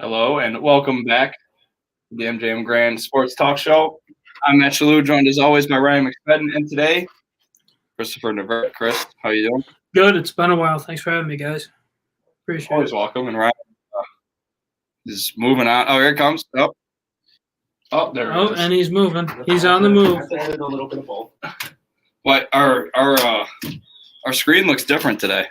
Hello and welcome back to the MJM Grand Sports Talk Show. I'm Matt Shalloe, joined as always by Ryan McSpedon, and today, Christopher Nevert. Chris, how you doing? Good. It's been a while. Thanks for having me, guys. Appreciate Always it. welcome. And Ryan is moving on. Oh, here it comes. Oh, there it is. And he's moving. He's on the move. A little bit of both. What our screen looks different today.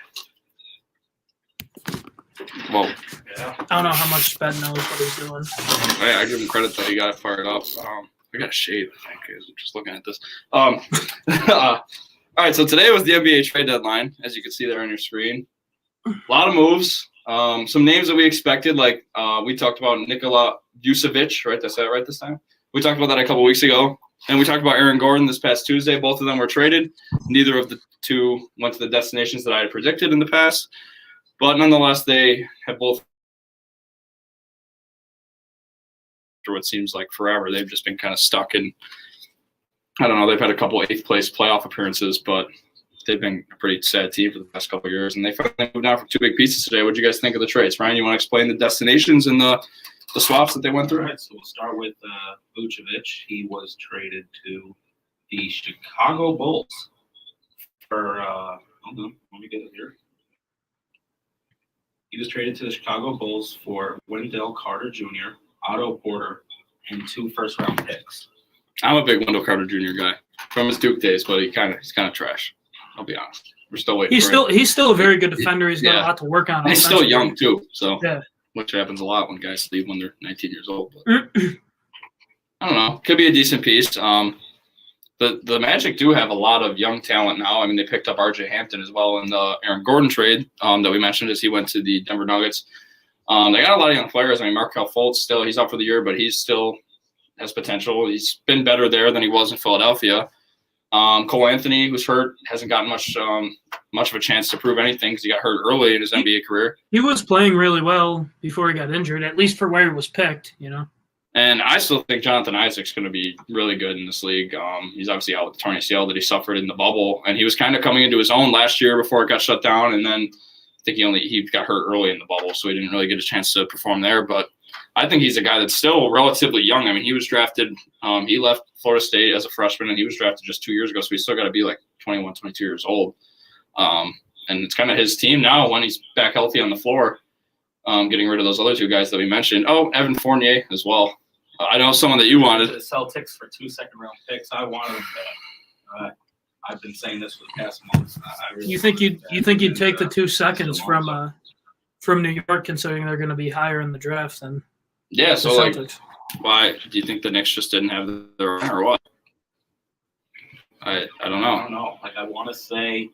Well, I don't know how much Sped knows what he's doing. hey, I give him credit that he got it fired up. I got a shave, I think, just looking at this. All right, so today was the NBA trade deadline, as you can see there on your screen. A lot of moves. Some names that we expected, like we talked about Nikola Vucevic, right? Did I say that right this time? We talked about that a couple weeks ago. And we talked about Aaron Gordon this past Tuesday. Both of them were traded. Neither of the two went to the destinations that I had predicted in the past. But nonetheless, they have both, for what seems like forever, they've just been kind of stuck in, I don't know, they've had a couple of eighth-place playoff appearances, but they've been a pretty sad team for the past couple of years. And they finally moved out for two big pieces today. What do you guys think of the trades? Ryan, you want to explain the destinations and the swaps that they went through? All right, so we'll start with Vucevic. He was traded to the Chicago Bulls for, hold on, let me get it here. He was traded to the Chicago Bulls for Wendell Carter Jr., Otto Porter, and 2 first-round picks. I'm a big Wendell Carter Jr. guy from his Duke days, but he's kind of trash. I'll be honest. We're still waiting. He's still a very good defender. He's got a lot to work on. And he's still young too, so yeah. Which happens a lot when guys leave when they're 19 years old. But I don't know. Could be a decent piece. The Magic do have a lot of young talent now. I mean, they picked up R.J. Hampton as well in the Aaron Gordon trade that we mentioned as he went to the Denver Nuggets. They got a lot of young players. I mean, Markelle Fultz he's out for the year, but he's still has potential. He's been better there than he was in Philadelphia. Cole Anthony, who's hurt, hasn't gotten much of a chance to prove anything because he got hurt early in his NBA career. He was playing really well before he got injured, at least for where he was picked, you know. And I still think Jonathan Isaac's going to be really good in this league. He's obviously out with the torn ACL that he suffered in the bubble, and he was kind of coming into his own last year before it got shut down. And then I think he got hurt early in the bubble, so he didn't really get a chance to perform there. But I think he's a guy that's still relatively young. I mean, he was drafted. He left Florida State as a freshman, and he was drafted just 2 years ago, so he's still got to be like 21, 22 years old. And it's kind of his team now when he's back healthy on the floor, getting rid of those other two guys that we mentioned. Oh, Evan Fournier as well. I know someone that you wanted. The Celtics for 2 second-round picks. I wanted that. I've been saying this for the past months. You think you'd take the 2 seconds from New York, considering they're going to be higher in the draft than the Celtics? Why do you think the Knicks just didn't have their run or what? I don't know. I don't know. Like, I want to say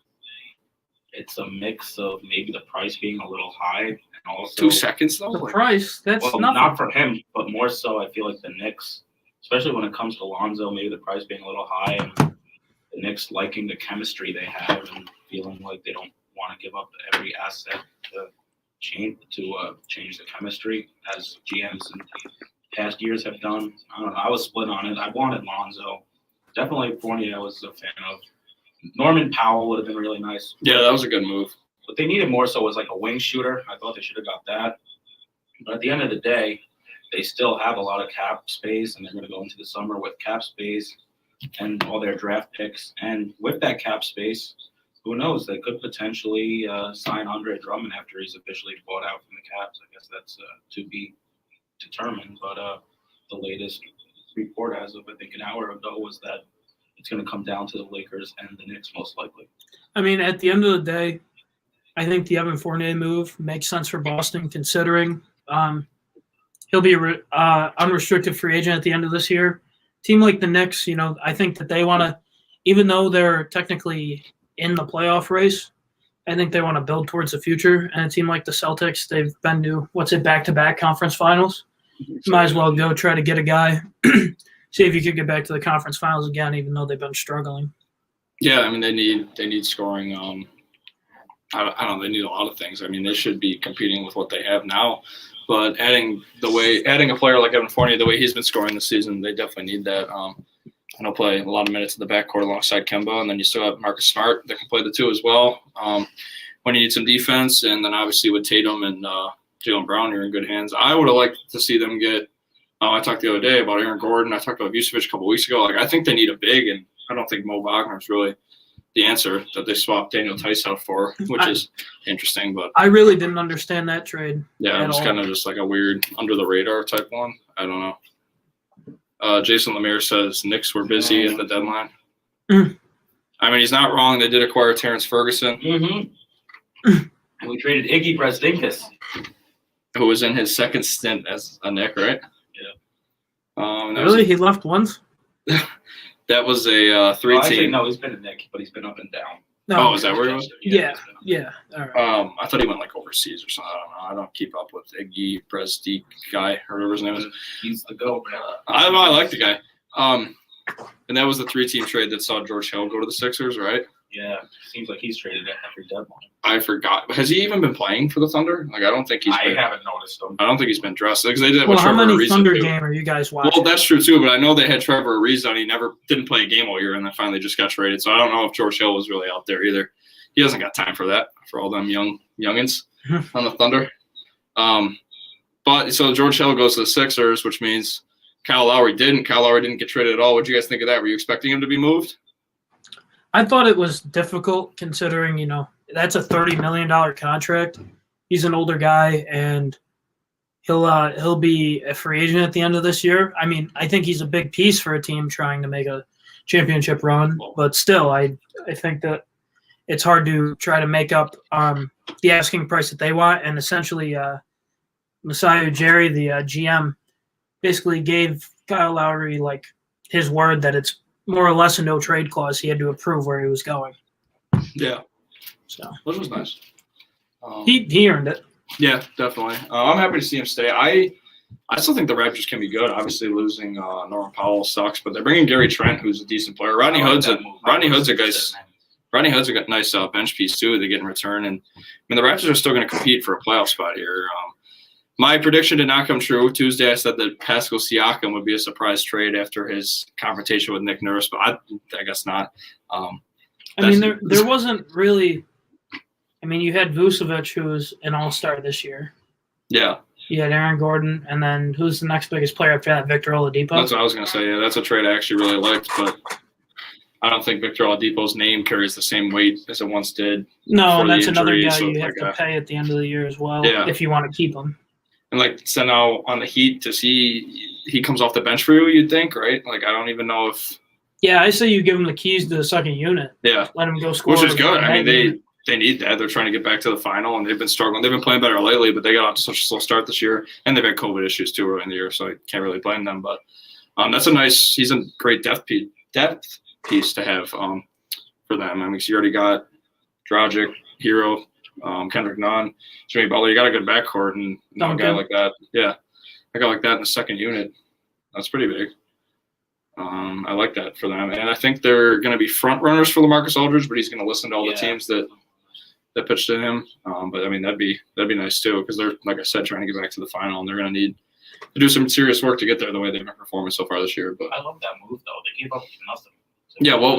it's a mix of maybe the price being a little high and also 2 seconds though. The price, that's nothing. Not for him, but more so I feel like the Knicks, especially when it comes to Lonzo, maybe the price being a little high and the Knicks liking the chemistry they have and feeling like they don't want to give up every asset to change the chemistry as GMs in past years have done. I don't know. I was split on it. I wanted Lonzo. Definitely Fournier I was a fan of. Norman Powell would have been really nice. Yeah, that was a good move. What they needed more so was like a wing shooter. I thought they should have got that. But at the end of the day, they still have a lot of cap space, and they're going to go into the summer with cap space and all their draft picks. And with that cap space, who knows? They could potentially sign Andre Drummond after he's officially bought out from the Caps. I guess that's to be determined. But the latest report as of, I think, an hour ago was that it's going to come down to the Lakers and the Knicks most likely. I mean, at the end of the day, I think the Evan Fournier move makes sense for Boston, considering he'll be an unrestricted free agent at the end of this year. Team like the Knicks, you know, I think that they want to, even though they're technically in the playoff race, I think they want to build towards the future. And a team like the Celtics, they've been to, back-to-back conference finals. Might as well go try to get a guy, see if you could get back to the conference finals again, even though they've been struggling. Yeah, I mean, they need scoring. I don't know, they need a lot of things. I mean, they should be competing with what they have now. But adding a player like Evan Fournier, the way he's been scoring this season, they definitely need that. And he'll play a lot of minutes in the backcourt alongside Kemba, and then you still have Marcus Smart that can play the two as well when you need some defense. And then obviously with Tatum and Jaylen Brown, you're in good hands. I would have liked to see them get. I talked the other day about Aaron Gordon. I talked about Vucevic a couple weeks ago. Like I think they need a big, and I don't think Mo Wagner's really the answer that they swapped Daniel Tice out for, which is interesting. But I really didn't understand that trade. Yeah, it was kind of just like a weird under the radar type one. I don't know. Jason Lemire says Knicks were busy at the deadline. I mean, he's not wrong. They did acquire Terrence Ferguson. And we traded Iggy Brasdinkas, who was in his second stint as a Knick, right? Really? He left once? That was a 3-team. No, he's been a Knick, but he's been up and down. No. Oh, is that where he was? Yeah. All right. I thought he went like overseas or something. I don't know. I don't keep up with Iggy Brasdik guy or whatever his name is. He's the GOAT, man. I like the guy. And that was the 3-team trade that saw George Hill go to the Sixers, right? Yeah, seems like he's traded at every deadline. I forgot. Has he even been playing for the Thunder? Like, I don't think he's. I haven't noticed him. I don't think he's been dressed because they did. Well, how many Thunder game are you guys watching? Well, that's true too. But I know they had Trevor Ariza. He never didn't play a game all year, and then finally just got traded. So I don't know if George Hill was really out there either. He hasn't got time for that for all them youngins on the Thunder. But so George Hill goes to the Sixers, which means Kyle Lowry didn't. Kyle Lowry didn't get traded at all. What do you guys think of that? Were you expecting him to be moved? I thought it was difficult considering, that's a $30 million contract. He's an older guy, and he'll be a free agent at the end of this year. I mean, I think he's a big piece for a team trying to make a championship run, but still, I think that it's hard to try to make up the asking price that they want. And essentially, Messiah Ujiri, the GM, basically gave Kyle Lowry like his word that it's more or less a no trade clause. He had to approve where he was going. Yeah. So which was nice. He earned it. Yeah, definitely. I'm happy to see him stay. I still think the Raptors can be good. Obviously, losing Norman Powell sucks, but they're bringing Gary Trent, who's a decent player. Rodney Hood's a nice bench piece too. They get in return, and I mean the Raptors are still going to compete for a playoff spot here. My prediction did not come true. Tuesday, I said that Pascal Siakam would be a surprise trade after his confrontation with Nick Nurse, but I guess not. I mean, there wasn't really. I mean, you had Vucevic, who was an all-star this year. Yeah. You had Aaron Gordon, and then who's the next biggest player after that? Victor Oladipo. That's what I was going to say. Yeah, that's a trade I actually really liked, but I don't think Victor Oladipo's name carries the same weight as it once did. No, and that's another guy you have to pay at the end of the year as well if you want to keep him. And so now on the Heat, does he comes off the bench for you? You'd think, right? Like I don't even know if. Yeah, I say you give him the keys to the second unit. Yeah, let him go score. Which is good. I mean, they need that. They're trying to get back to the final, and they've been struggling. They've been playing better lately, but they got off to such a slow start this year, and they've had COVID issues too early in the year, so I can't really blame them. But that's he's a great depth piece to have for them. I mean, you already got Dragic, Hero. Kendrick Nunn, Jimmy Butler, you got a good backcourt, and a guy like that, a guy like that in the second unit, that's pretty big. I like that for them, and I think they're going to be front runners for LaMarcus Aldridge, but he's going to listen to all the teams that pitched to him. But I mean, that'd be nice too, because they're, like I said, trying to get back to the final, and they're going to need to do some serious work to get there the way they've been performing so far this year. But I love that move though. They gave up nothing. Yeah, well,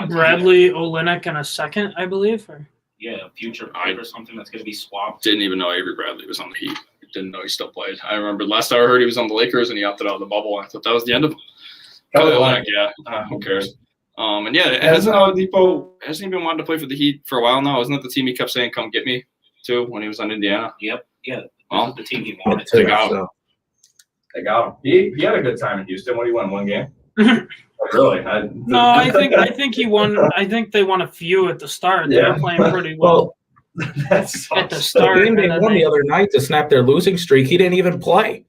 Bradley Olynyk and a second, I believe, or. Yeah, future pipe or something that's going to be swapped. Didn't even know Avery Bradley was on the Heat. Didn't know he still played. I remember last time I heard he was on the Lakers and he opted out of the bubble. I thought that was the end of him. Who cares? And hasn't Oladipo hasn't he been wanting to play for the Heat for a while now? Isn't that the team he kept saying, "Come get me," too, when he was on Indiana? Yep. Yeah. Well, the team he wanted to go. They got him. He had a good time in Houston. What, he won one game? Really? No, I think he won. I think they won a few at the start. They were playing pretty well. That's at the start. The game they won the other night to snap their losing streak. He didn't even play.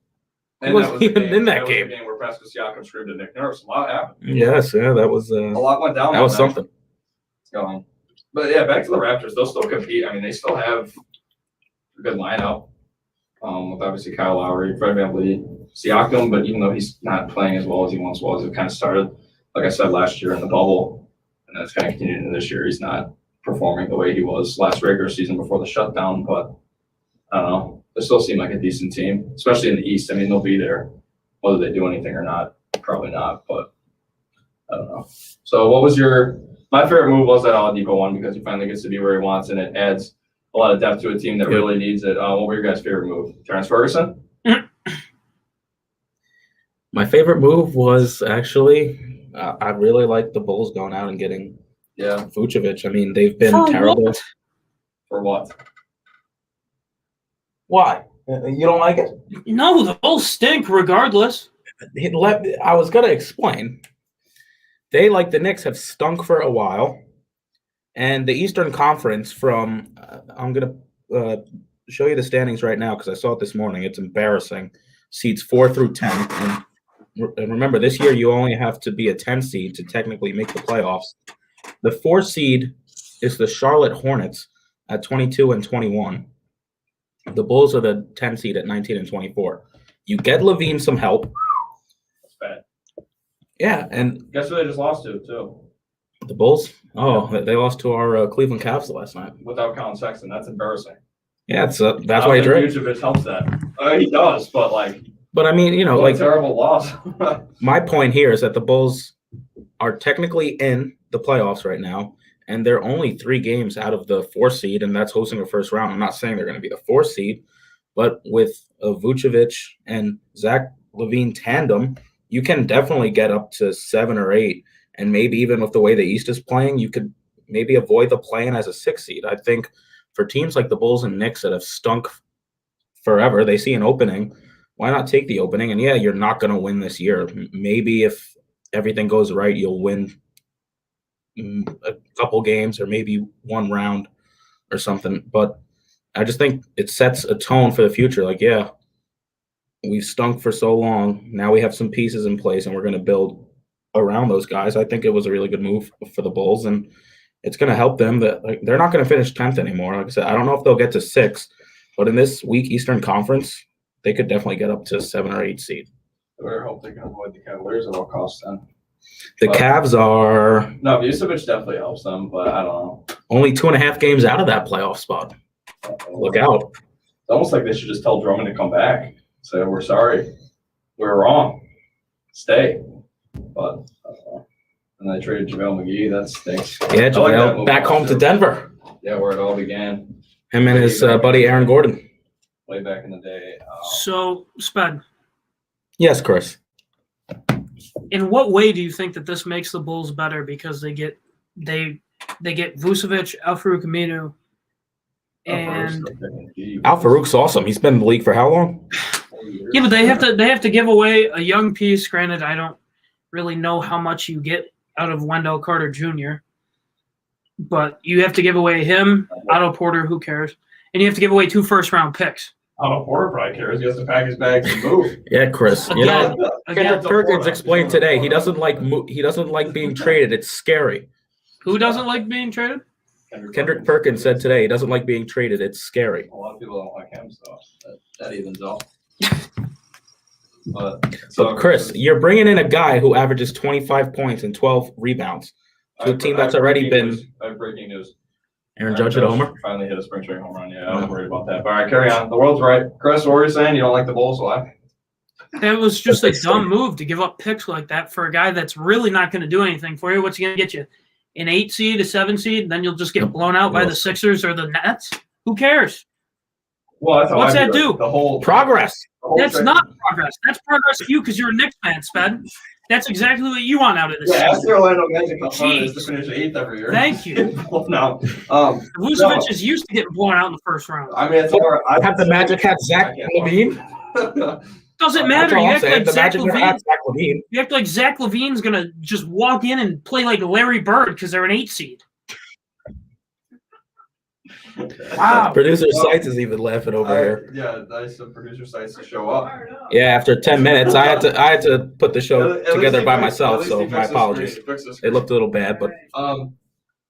He wasn't even in that game. That was the game where Pascal Siakam screamed at Nick Nurse. A lot happened. Yes, that was. A lot went down. That was something. But yeah, back to the Raptors. They'll still compete. I mean, they still have a good lineup. With obviously Kyle Lowry, Fred VanVleet, Siakam, but even though he's not playing as well as he once was, it kind of started, like I said, last year in the bubble, and that's kind of continued into this year. He's not performing the way he was last regular season before the shutdown, but I don't know. They still seem like a decent team, especially in the East. I mean, they'll be there. Whether they do anything or not, probably not, but I don't know. So what was my favorite move was that Oladipo one, because he finally gets to be where he wants, and it adds a lot of depth to a team that really needs it. What were your guys' favorite move? Terrence Ferguson? My favorite move was actually, I really like the Bulls going out and getting Vucevic. I mean, they've been terrible. What? For what? Why? You don't like it? No, the Bulls stink regardless. I was going to explain. They, like the Knicks, have stunk for a while. And the Eastern Conference from I'm going to show you the standings right now because I saw it this morning. It's embarrassing. Seeds 4 through 10. And remember, this year you only have to be a 10 seed to technically make the playoffs. The 4 seed is the Charlotte Hornets at 22 and 21. The Bulls are the 10 seed at 19 and 24. You get Levine some help. That's bad. Yeah, and guess who they just lost to, too? The Bulls? Oh, they lost to our Cleveland Cavs last night. Without Colin Sexton. That's embarrassing. Yeah, that's why he did. Vucevic helps that. He does, but like. But I mean, like terrible loss. My point here is that the Bulls are technically in the playoffs right now, and they're only 3 games out of the 4 seed, and that's hosting a first round. I'm not saying they're going to be the 4 seed, but with a Vucevic and Zach LaVine tandem, you can definitely get up to 7 or 8, and maybe even with the way the East is playing, you could maybe avoid the play-in as a 6 seed. I think for teams like the Bulls and Knicks that have stunk forever, they see an opening. Why not take the opening? And yeah, you're not going to win this year. Maybe if everything goes right, you'll win a couple games or maybe 1 round or something. But I just think it sets a tone for the future. Like, yeah, we've stunk for so long. Now we have some pieces in place and we're going to build around those guys. I think it was a really good move for the Bulls, and it's going to help them that they're not going to finish 10th anymore. Like I said, I don't know if they'll get to 6, but in this weak Eastern Conference, they could definitely get up to 7 or 8 seed. I better hope they can avoid the Cavaliers at all costs then. The Cavs are no, Vucevic definitely helps them, but I don't know. Only 2.5 games out of that playoff spot. Look out. It's almost like they should just tell Drummond to come back. Say, we're sorry. We're wrong. Stay. But and they traded JaVale McGee. That stinks. Yeah, JaVale back home to Denver. Yeah, where it all began. Him and his buddy Aaron Gordon. Way back in the day. So, Sped. Yes, Chris. In what way do you think that this makes the Bulls better? Because they get Vucevic, Al-Farouq Aminu, and Al-Farouq's awesome. He's been in the league for how long? Yeah, but they have to give away a young piece. Granted, I don't really know how much you get out of Wendell Carter Jr., but you have to give away him, Otto Porter, who cares? And you have to give away 2 first-round picks. Otto Porter probably cares. He has to pack his bags and move. Yeah, Chris. Kendrick Perkins explained today he doesn't like being traded. It's scary. Who doesn't like being traded? Kendrick Perkins said today he doesn't like being traded. It's scary. A lot of people don't like him, so that evens out. So, Chris, you're bringing in a guy who averages 25 points and 12 rebounds to a team that's already been. I have breaking news. Aaron Judge at homer? Finally hit a spring training home run. Yeah, I was worried about that. But all right, carry on. The world's right. Chris, what were you saying? You don't like the Bulls? Why? That was just a dumb move to give up picks like that for a guy that's really not going to do anything for you. What's he going to get you? An 8 seed, a 7 seed? Then you'll just get blown out by the Sixers or the Nets? Who cares? Well, that's what's that do? The whole progress. That's not progress. That's progress to you because you're a Knicks fan, Sped. That's exactly what you want out of this. Yeah, ask the Orlando Magic how fun it is to finish 8th every year. Thank you. No. Vucevic is used to getting blown out in the first round. I mean, it's hard. Have the Magic had Zach LaVine? Doesn't matter. You act like Zach LaVine. You act like Zach LaVine's going to just walk in and play like Larry Bird because they're an 8 seed. Wow. Producer Sites is even laughing over here. Yeah, nice of producer Sites to show up. Yeah, after 10 minutes, I had to put the show together by myself, so my apologies. It looked a little bad, but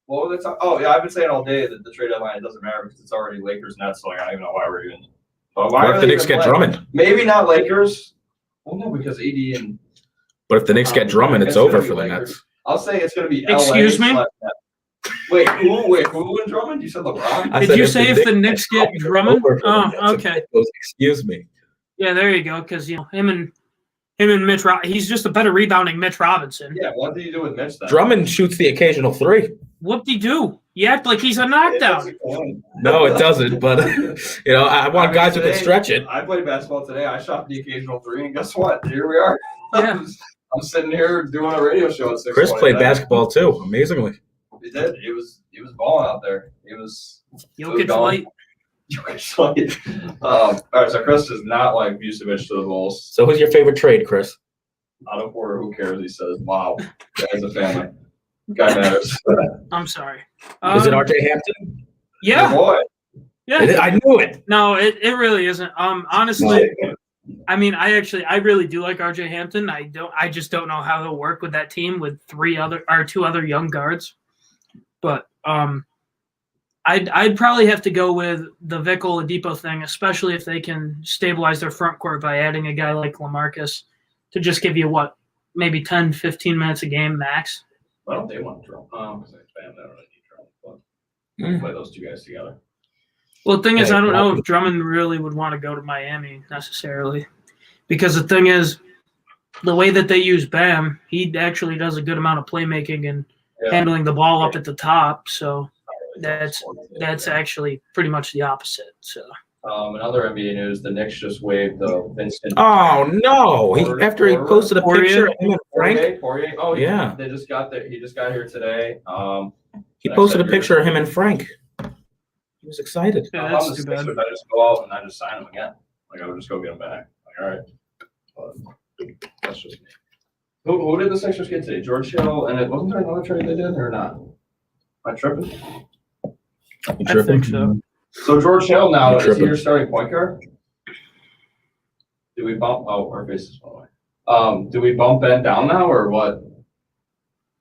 what was it? Oh yeah, I've been saying all day that the trade deadline, it doesn't matter because it's already Lakers Nets, so I don't even know why we're even. But why if the Knicks get Drummond? Maybe not Lakers. Well, no, because AD and. But if the Knicks get Drummond, it's over for the Nets. I'll say it's going to be. Excuse me. Wait, who and Drummond? You said LeBron? Did you say if the Knicks get Drummond? Oh, okay. Excuse me. Yeah, there you go. Because him Him and Mitch. He's just a better rebounding Mitch Robinson. Yeah, what do you do with Mitch then? Drummond shoots the occasional three. What'd he do? You act like he's a knockdown. No, it doesn't. But I want guys who can stretch it. I played basketball today. I shot the occasional three, and guess what? Here we are. Yeah. I'm sitting here doing a radio show at 6:20. Chris played basketball too, amazingly. He did. He was balling out there. He was. Jokic light. All right, so Chris does not like Vucevic to the Bulls. So who's your favorite trade, Chris? Out of order, who cares? He says, "Wow, guy's a family. Guy matters." I'm sorry. Is it RJ Hampton? Yeah. Good boy. Yeah. I knew it. No, it really isn't. Honestly, I mean, I really do like RJ Hampton. I just don't know how he'll work with that team with two other young guards. But I'd probably have to go with the Vic Oladipo thing, especially if they can stabilize their front court by adding a guy like LaMarcus to just give you maybe 10, 15 minutes a game max. Why don't they want Drum? Because they don't really need Drum. But play those two guys together. Well, the thing is, I don't know if Drummond really would want to go to Miami necessarily, because the thing is, the way that they use Bam, he actually does a good amount of playmaking and handling the ball up at the top. So that's actually pretty much the opposite. So. Another NBA news: the Knicks just waived the Vincent. Oh no! After he posted a picture of him and Frank. Poirier. Oh yeah. They just got there. He just got here today. He posted a picture of him and Frank. He was excited. Yeah, that's too bad. I just go out and I just sign him again. Like I would just go get him back. Like all right. But that's just me. Who did the Sixers get today? George Hill, and wasn't there another trade they did or not? Am I tripping? I think so. So George Hill now is he your starting point guard? Do we bump? Oh, our base is far away. Do we bump Ben down now or what?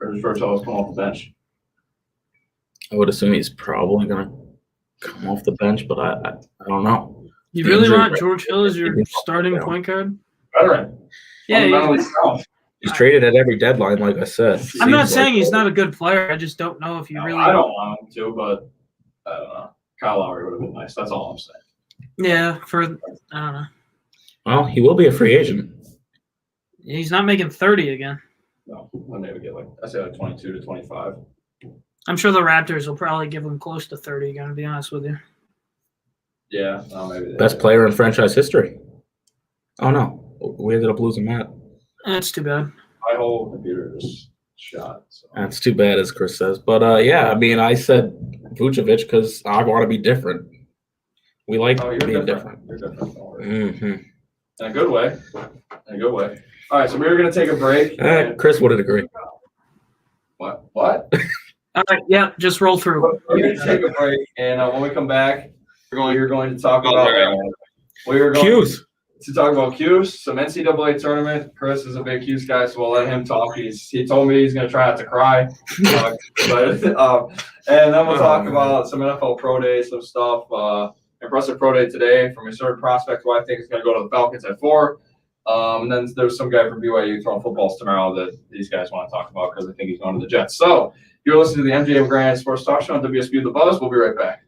Or does George Hill come off the bench? I would assume he's probably gonna come off the bench, but I don't know. You really want George Hill as your starting point guard? Veteran. Yeah. He's traded at every deadline, like I said. I'm not saying he's not a good player. I just don't know if you really. I don't want him to, but I don't know. Kyle Lowry would have been nice. That's all I'm saying. Yeah, I don't know. Well, he will be a free agent. He's not making 30 again. No, when they would get I say 22 to 25. I'm sure the Raptors will probably give him close to 30 again, to be honest with you. Yeah, maybe. Best player in franchise history. Oh no, we ended up losing Matt. That's too bad. My whole computer just shot. So. That's too bad, as Chris says. But yeah, I mean, I said Vucevic because I want to be different. We like being different. You're different. Mm-hmm. In a good way. All right, so we're going to take a break. Chris would agree. What? All right, yeah, just roll through. We're going to take a break, and when we come back, we're going to talk about CUSE. To talk about CUSE, some NCAA tournament. Chris is a big CUSE guy, so we'll let him talk. He told me he's going to try not to cry. And then we'll talk about some NFL Pro Day, some stuff. Impressive Pro Day today from a certain prospect who I think is going to go to the Falcons at 4. And then there's some guy from BYU throwing footballs tomorrow that these guys want to talk about because I think he's going to the Jets. So you're listening to the MJM Grand Sports Talk Show on WSBU The Buzz. We'll be right back.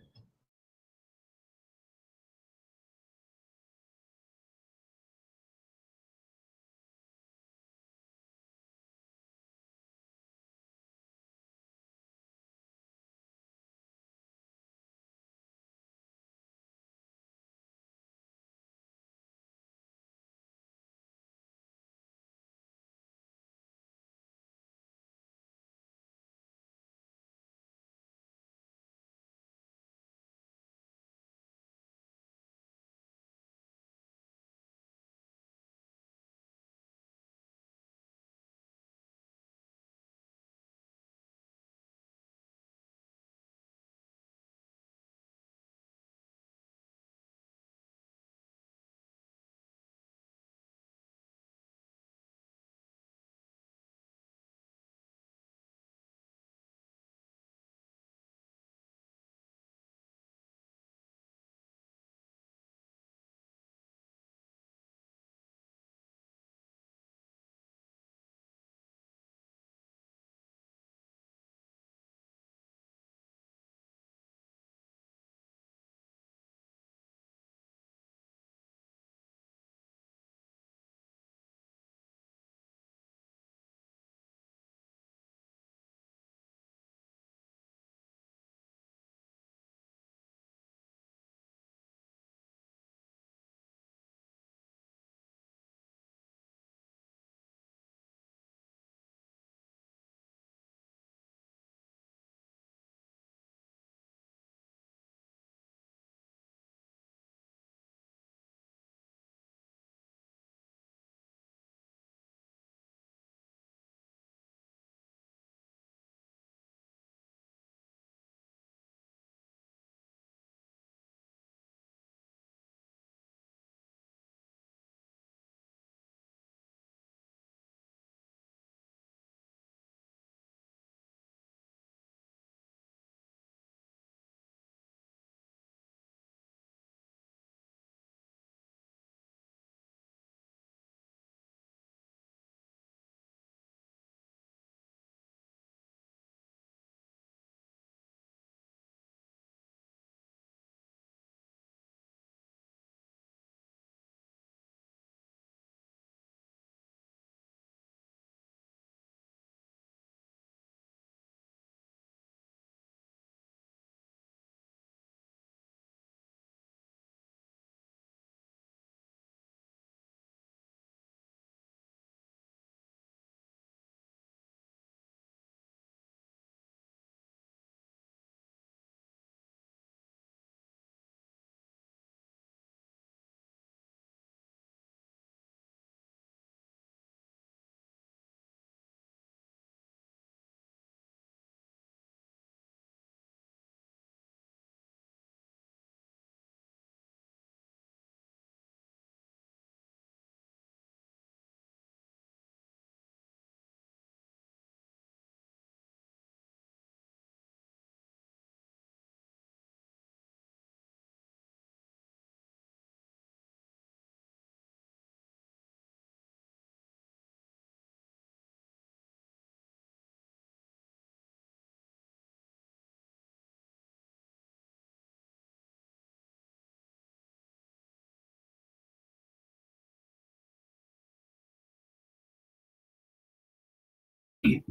The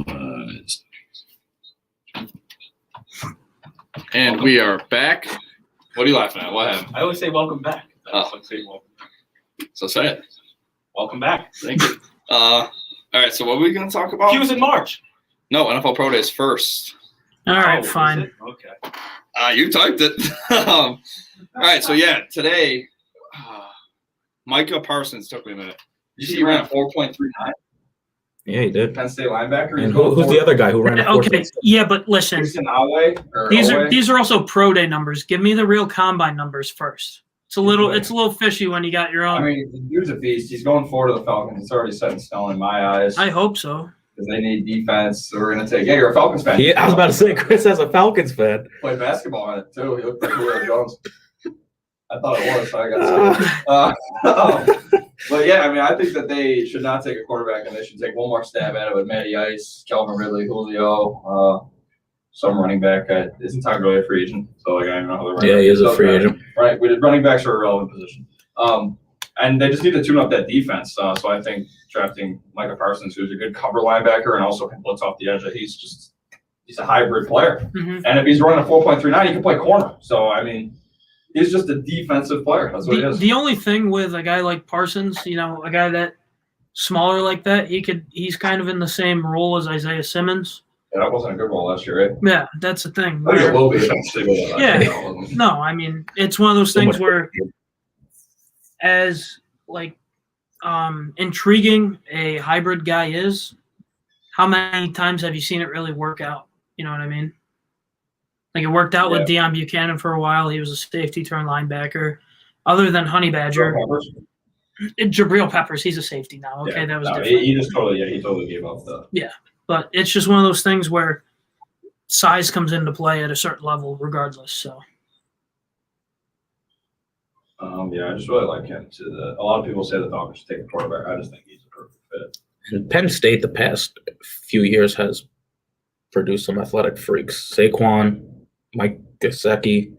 Buzz. And we are back. What are you laughing at? What happened? I always say welcome back. Oh. Like say welcome back. So say it. Welcome back. Thank you. All right. So what are we going to talk about? CUSE in March. No, NFL Pro Days first. All right, Oh, is fine. it? Okay. You typed it. All right. So yeah, today, Micah Parsons took me a minute. You see, he ran a 4.39. Yeah, he did. Penn State linebacker. And who's the other guy who ran a Okay, yeah, but listen, these are also pro day numbers. Give me the real combine numbers first. It's a little fishy when you got your own. I mean, the dude's a beast. He's going forward to the Falcons. It's already set in stone in my eyes. I hope so. Because they need defense. So we're going to take. Yeah, you're a Falcons fan. Yeah, I was about to say, Chris has a Falcons fan. Played basketball on it too. He looked like Julio Jones. I thought it was, so I got scared. But yeah, I mean, I think that they should not take a quarterback, and they should take one more stab at it with Matty Ice, Calvin Ridley, Julio, some running back. Isn't Todd Gurley a free agent? So like, I don't know how the Yeah, he is a free agent. Right, we did running backs are a relevant position. And they just need to tune up that defense. So I think drafting Micah Parsons, who's a good cover linebacker and also can blitz off the edge, he's a hybrid player. Mhm. And if he's running a 4.39, he can play corner. So I mean, he's just a defensive player. That's what he is. The only thing with a guy like Parsons, a guy that smaller like that, he's kind of in the same role as Isaiah Simmons. Yeah, that wasn't a good role last year, right? Yeah, that's the thing. I think it will be eventually. Yeah. No, I mean, it's one of those things where as intriguing a hybrid guy is, how many times have you seen it really work out? You know what I mean? Like it worked out with Deion Buchanan for a while. He was a safety turned linebacker. Other than Honey Badger, Jabril Peppers, he's a safety now. Okay, that was different. He totally gave up the. Yeah, but it's just one of those things where size comes into play at a certain level, regardless. So. I just really like him. A lot of people say the Falcons should take a quarterback. I just think he's a perfect fit. And Penn State, the past few years, has produced some athletic freaks. Saquon, Mike Gesicki.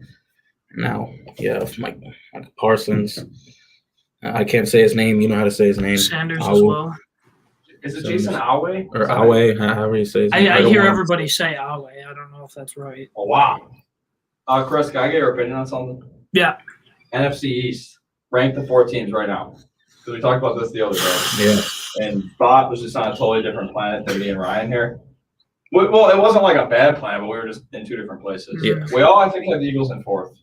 Now you have Mike Parsons. I can't say his name. You know how to say his name. Sanders as well. Is it Jason Awe? Or Awe, however you say his name. I hear everybody say Awe. I don't know if that's right. Oh, wow. Chris, can I get your opinion on something? Yeah. NFC East, rank the 4 teams right now. Because we talked about this the other day. Yeah. And Bott was just on a totally different planet than me and Ryan here. Well, it wasn't like a bad plan, but we were just in 2 different places. Yeah. We all, I think, have the Eagles in 4th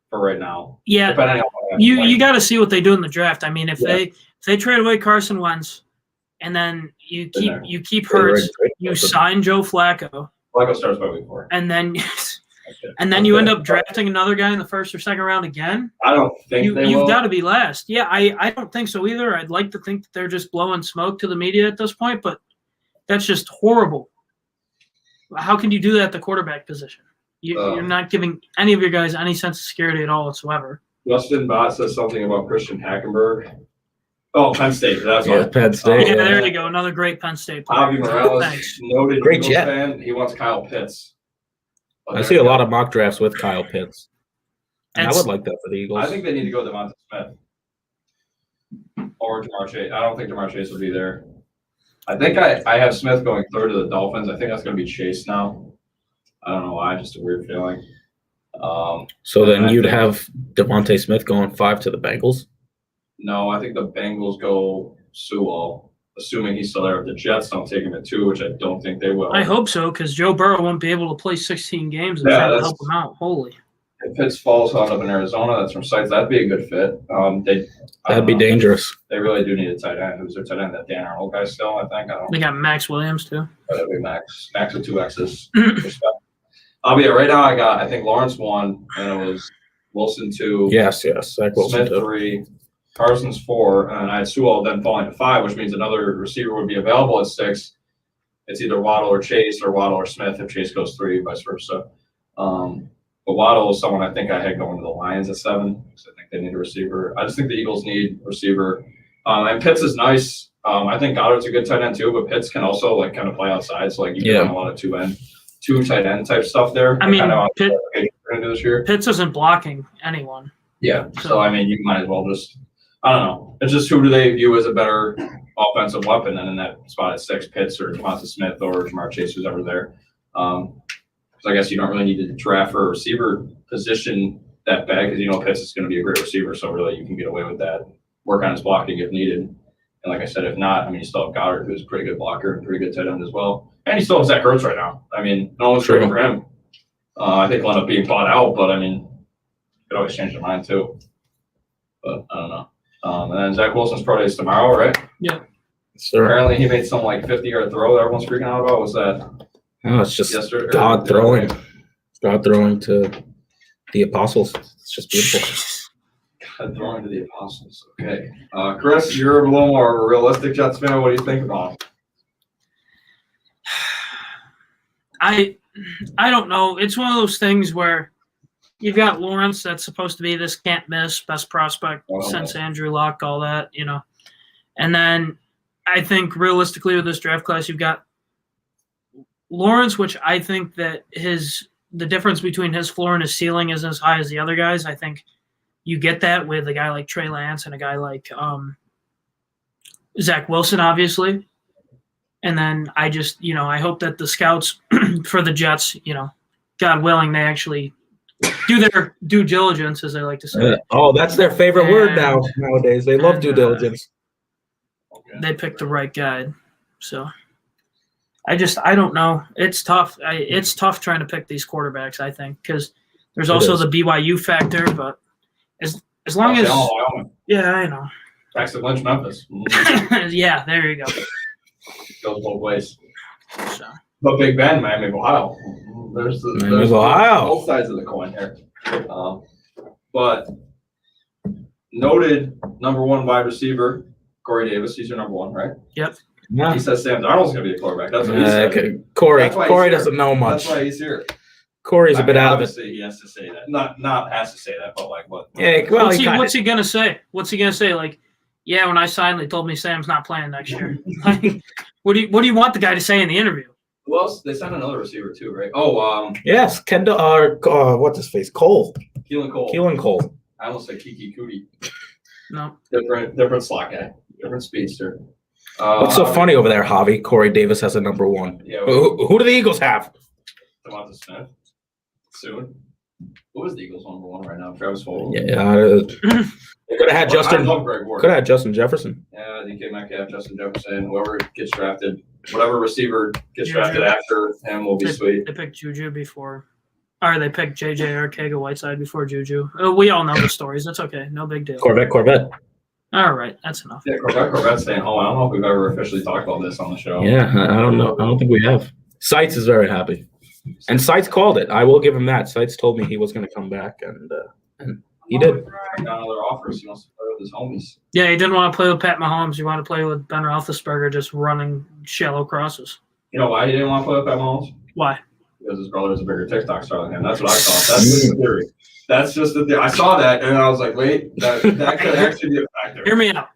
for right now. Yeah. Depending on what You got to see what they do in the draft. I mean, if they trade away Carson Wentz, and then you keep Hurts, you sign Joe Flacco. Flacco starts by week 4. And then you end up drafting another guy in the 1st or 2nd round again. I don't think you've got to be last. Yeah, I don't think so either. I'd like to think that they're just blowing smoke to the media at this point, but that's just horrible. How can you do that at the quarterback position? You're not giving any of your guys any sense of security at all whatsoever. Justin Bott says something about Christian Hackenberg. Oh, Penn State. That's Penn State. Yeah, there you go. Another great Penn State player. Avi Morales, Thanks. noted Great Eagles jet. fan. He wants Kyle Pitts. I see a lot of mock drafts with Kyle Pitts. And I would like that for the Eagles. I think they need to go Devonta Smith or Jamar Chase. I don't think Jamar Chase will be there. I think I have Smith going 3rd to the Dolphins. I think that's going to be Chase now. I don't know why. Just a weird feeling. So then you'd have Devontae Smith going 5 to the Bengals? No, I think the Bengals go Sewell, assuming he's still there. If the Jets don't take him at 2, which I don't think they will. I hope so, because Joe Burrow won't be able to play 16 games and try to help him out. Holy. If Pitts falls out up in Arizona, that's from Sites. That'd be a good fit. That'd be dangerous. They really do need a tight end. Who's their tight end? That Dan Arnold guy still, I think. They got Max Williams, too. That'd be Max. Max with 2 X's. Respect. Right now I think Lawrence 1, and it was Wilson 2. Yes. Zach Wilson Smith 3. Parsons 4, and I had Sewell then falling to 5, which means another receiver would be available at 6. It's either Waddle or Chase, or Waddle or Smith if Chase goes 3, vice versa. But Waddle is someone I think I had going to the Lions at 7, because I think they need a receiver. I just think the Eagles need a receiver. And Pitts is nice. I think Goddard's a good tight end too, but Pitts can also kind of play outside. So you can run a lot of 2 tight end type stuff there. I mean, this year. Pitts isn't blocking anyone. Yeah. So I mean, you might as well just I don't know. It's just who do they view as a better offensive weapon than in that spot at 6, Pitts or Devonta Smith or Jamar Chase, who's ever there. So I guess you don't really need to draft for a receiver position that bad because you know Pitts is going to be a great receiver. So really you can get away with that. Work on his blocking if needed. And like I said, if not, I mean, you still have Goddard, who's a pretty good blocker and pretty good tight end as well. And you still have Zach Ertz right now. I mean, no one's trading for him. I think he'll end up being bought out, but I mean, you could always change their mind too. But I don't know. And then Zach Wilson's pro day is tomorrow, right? Yeah. Sure. Apparently he made some like 50-yard throw that everyone's freaking out about. Was that? No, it's just yesterday? God throwing. God throwing to the apostles. It's just beautiful. God throwing to the apostles. Okay. Chris, you're a little more of a realistic Jets fan. What do you think about him? I don't know. It's one of those things where you've got Lawrence that's supposed to be this can't miss, best prospect since Andrew Luck, all that, you know. And then I think realistically with this draft class, you've got Lawrence, which I think that the difference between his floor and his ceiling isn't as high as the other guys. I think you get that with a guy like Trey Lance and a guy like Zach Wilson, obviously. And then I just, you know, I hope that the scouts for the Jets, you know, God willing, they actually do their due diligence, as they like to say. Oh, that's their favorite word nowadays. They love due diligence. They picked the right guy. So I don't know. It's tough. It's tough trying to pick these quarterbacks, I think, because there's also the BYU factor. But as long as – yeah, I know. Paxton Lynch, Memphis. Yeah, there you go. Goes both ways. So. But Big Ben, Miami of Ohio. There's Ohio. Both sides of the coin here. But noted number 1 wide receiver, Corey Davis. He's your number 1, right? Yep. Yeah. He says Sam Darnold's going to be a quarterback. That's what he said. Okay. Corey doesn't know much. That's why he's here. Corey's a bit out of it. Obviously, he has to say that. Not has to say that, but like what? Yeah, well, what's he gonna say? What's he gonna say? Like, yeah, when I signed, they told me Sam's not playing next year. Like, what do you want the guy to say in the interview? Who else? They signed another receiver too, right? Oh, yes, Kendall. What's his face? Cole. Keelan Cole. I almost said Kiki Cootie. No. Different slot guy. Different speedster. What's so funny over there, Javi? Corey Davis has a number 1. Yeah. Who do the Eagles have? Devonta Smith. Soon. Who is the Eagles number 1 right now? Travis Fulgham. Yeah. They could have had Justin. I love Greg Ward. Could have had Justin Jefferson. Yeah, DK Metcalf, Justin Jefferson, whoever gets drafted, whatever receiver gets drafted after him will be sweet. They picked Juju before, or they picked JJ Arcega-Whiteside before Juju. We all know the stories. That's okay. No big deal. Corvette. All right, that's enough. Yeah, Corvette's staying home. I don't know if we've ever officially talked about this on the show. Yeah, I don't know. I don't think we have. Seitz is very happy. And Seitz called it. I will give him that. Seitz told me he was going to come back, and he did. Got other offers. He wants to play with his homies. Yeah, he didn't want to play with Pat Mahomes. He wanted to play with Ben Roethlisberger, just running shallow crosses. You know why he didn't want to play with Pat Mahomes? Why? Because his brother is a bigger TikTok star than him. That's what I thought. That's just the theory. That's just the theory. I saw that, and I was like, wait, that could actually be a factor. Hear me out.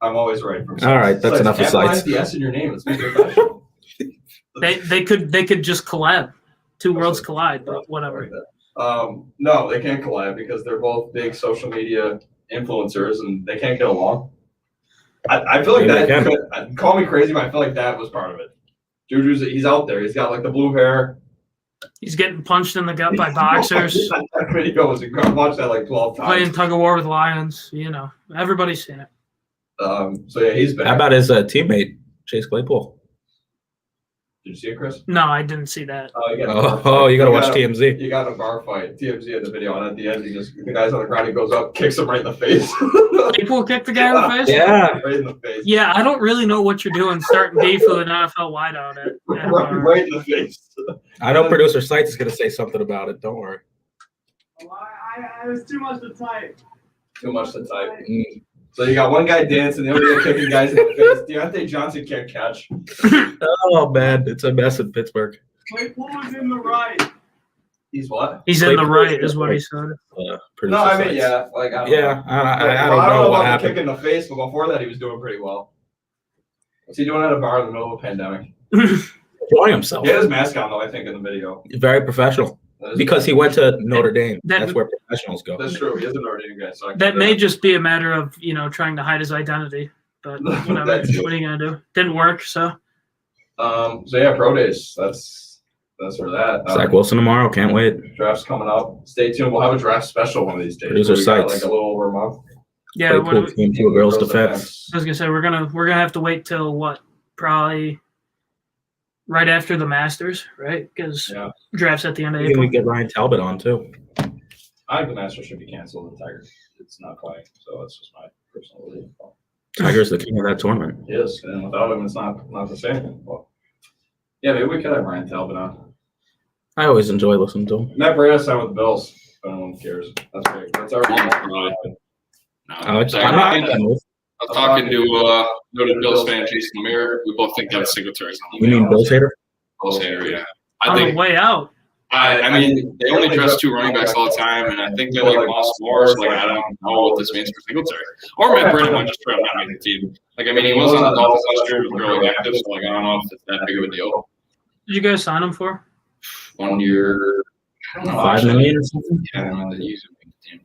I'm always right. All right, that's enough of Seitz. The S in your name. Let's make it professional. They could just collab. Two worlds collide, but whatever. No, they can't collab because they're both big social media influencers and they can't get along. I feel like that call me crazy, but I feel like that was part of it. He's out there. He's got like the blue hair. He's getting punched in the gut by boxers. That video was incredible. I watched that like 12 times. Playing tug of war with lions. You know, everybody's seen it. So yeah, he's back. How about his teammate, Chase Claypool? Did you see it, Chris? No, I didn't see that. You got to watch TMZ. You got a bar fight. TMZ in the video, and at the end, the guy's on the ground. He goes up, kicks him right in the face. Claypool kicked the guy in the face? Yeah. Right in the face. Yeah, I don't really know what you're doing starting beef with an NFL wideout at right in the face. I know producer Seitz is going to say something about it. Don't worry. It was too much to type. Too much to type. So you got one guy dancing, the other guy kicking guys in the face. Deontay Johnson can't catch. Oh, man. It's a mess in Pittsburgh. Claypool was in the right. He's what? He's in the right, is what he said. No, I mean, yeah. Like, I don't know. I don't know what about happened. the kick in the face, but before that, he was doing pretty well. What's he doing at a bar in the middle of a pandemic? Enjoying himself. He had his mask on, though, I think, in the video. Very professional. Because he went to Notre Dame. That- That's where professionals go. That's true. He is a Notre Dame guy. So That may just be a matter of, trying to hide his identity. But whatever. That's true. What are you going to do? Didn't work, so. So yeah, pro days. That's for that. Zach Wilson tomorrow. Can't wait. Draft's coming up. Stay tuned. We'll have a draft special one of these days. Producer We got, sites. like a little over a month. Yeah, Claypool team to a girls' defense. I was gonna say we're gonna have to wait till what? Probably right after the Masters, right? Because Yeah. draft's at the end of Maybe April. we get Ryan Talbot on too. I think the Masters should be canceled. The Tigers. It's not playing, so that's just my personal belief. Tiger's the king of that tournament. Yes, and without him, it's not the same. Well, yeah, maybe we could have Ryan Talbot on. I always enjoy listening to him. Matt Breda signed with the Bills. If anyone cares, that's great. That's our. I like Sorry, I'm not that move. I was talking to noted Bills fan Jason Lemire. We both think Devin Singletary's on the You way mean out. Bills hater? Bills hater, yeah. I On the think. way out. I mean, they only dress two running backs all the time, and I think they like Moss more. So, like, I don't know what this means for Singletary. Or Matt Brennan might just try to not make the team. Like, I mean, he was on the Dolphins last year, was really active. So, like, I don't know if it's that big of a deal. Did you guys sign him for? 1 year, I don't know. $5 million or something? Yeah, I don't know that he's gonna make the team.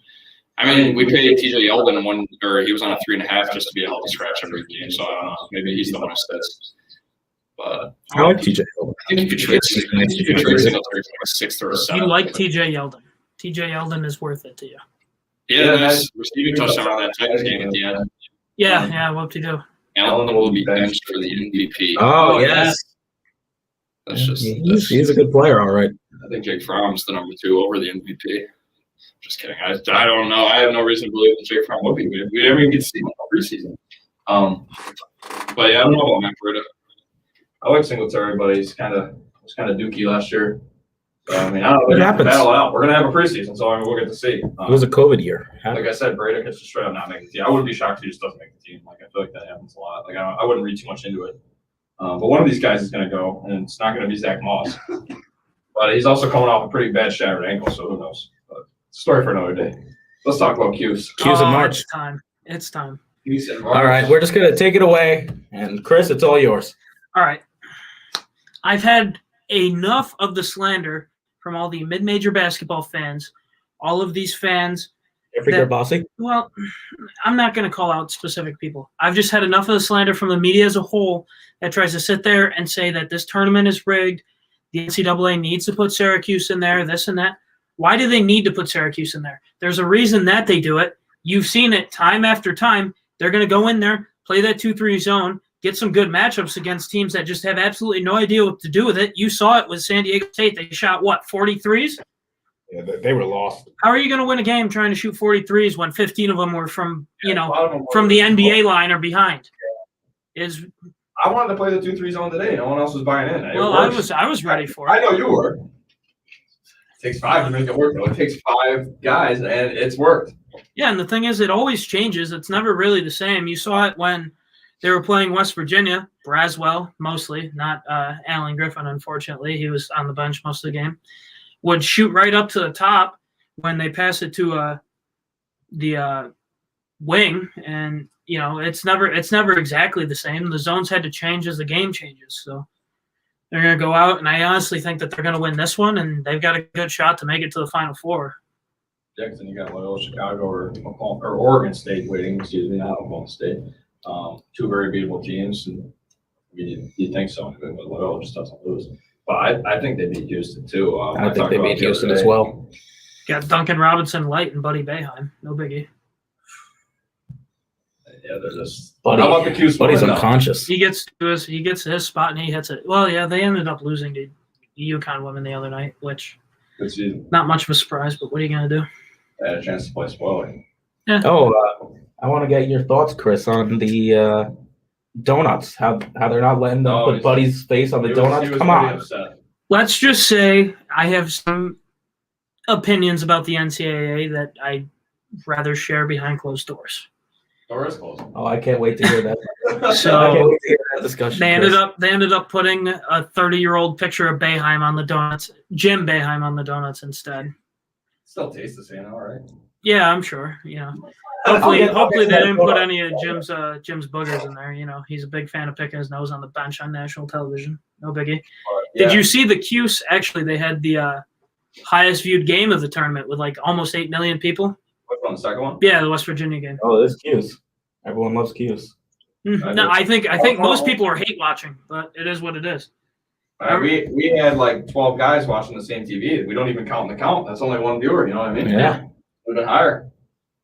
I mean, we paid TJ Yeldon he was on a 3.5 just to be a healthy scratch every game. So I don't know. Maybe he's the one who sits. But I like TJ. I think you could trade Singletary for like a 6th or a 7th. You like TJ Yeldon. TJ Yeldon is worth it to you. Yeah, nice receiving touchdown on that Titans game at the end. Yeah, what to do? Allen will be benched for the MVP. Oh, yes. That's just. He's a good player, all right. I think Jake Fromm's the number 2 over the MVP. Just kidding. I don't know. I have no reason to believe that Jake Fromm will be. We never even get to see him in preseason. But yeah, I don't know about Matt Breida. I like Singletary, but was kind of dookie last year. So, I mean, I don't know. It They're gonna have to happens. battle it out. We're gonna have a preseason, so I mean, we'll get to see. It was a COVID year. Like I said, Breda could just straight up not make the team. I wouldn't be shocked if he just doesn't make the team. Like, I feel like that happens a lot. Like, I wouldn't read too much into it. But one of these guys is going to go, and it's not going to be Zach Moss. But he's also coming off a pretty bad shattered ankle, so who knows? But story for another day. Let's talk about CUSE. CUSE in March. It's time. CUSE in March. All right, we're just going to take it away. And Chris, it's all yours. All right. I've had enough of the slander from all the mid-major basketball fans. All of these fans. You're bossy. Well, I'm not going to call out specific people. I've just had enough of the slander from the media as a whole that tries to sit there and say that this tournament is rigged. The NCAA needs to put Syracuse in there, this and that. Why do they need to put Syracuse in there? There's a reason that they do it. You've seen it time after time. They're going to go in there, play that 2-3 zone, get some good matchups against teams that just have absolutely no idea what to do with it. You saw it with San Diego State. They shot, 43s? Yeah, they were lost. How are you going to win a game trying to shoot 43s when 15 of them were from, from the NBA line or behind? I wanted to play the 2-3 zone today. No one else was buying in. Well, I was ready for it. I know you were. It takes 5 to make it work, though. It takes 5 guys, and it's worked. Yeah, and the thing is, it always changes. It's never really the same. You saw it when they were playing West Virginia, Braswell mostly, not Alan Griffin, unfortunately. He was on the bench most of the game. Would shoot right up to the top when they pass it to the wing, and it's never exactly the same. The zones had to change as the game changes, so they're going to go out, and I honestly think that they're going to win this one, and they've got a good shot to make it to the Final Four. Jackson, you got Loyola Chicago or Oregon State waiting. Not Oklahoma State. 2 very beatable teams, and you think so, but Loyola just doesn't lose. But I think they beat Houston too. I think they beat Houston as well. Got Duncan Robinson Light and Buddy Boeheim. No biggie. Yeah, they're just. Buddy, How about the CUSE? Buddy's unconscious. He gets to his spot and he hits it. Well, yeah, they ended up losing to UConn women the other night, which not much of a surprise. But what are you gonna do? I had a chance to play spoiler. Yeah. Oh, I want to get your thoughts, Chris, on the donuts. How they're not letting them put Buddy's face on the donuts. Come on. Upset. Let's just say I have some opinions about the NCAA that I'd rather share behind closed doors. Door is closed. Oh, I can't wait to hear that. So I can't wait to hear that discussion. They Chris. ended up putting a 30-year-old picture of Boeheim on the donuts, Jim Boeheim on the donuts instead. Still tastes the same, all right. Yeah, I'm sure. Hopefully they didn't put any of Jim's boogers in there. He's a big fan of picking his nose on the bench on national television. No biggie. Yeah. Did you see the CUSE? Actually, they had the highest viewed game of the tournament with like almost 8 million people. Which one, the second one? Yeah, the West Virginia game. Oh, this CUSE. Everyone loves CUSE. No, I think most people are hate watching, but it is what it is. We had like 12 guys watching the same TV. We don't even count the count. That's only one viewer. You know what I mean? Yeah. We've been higher.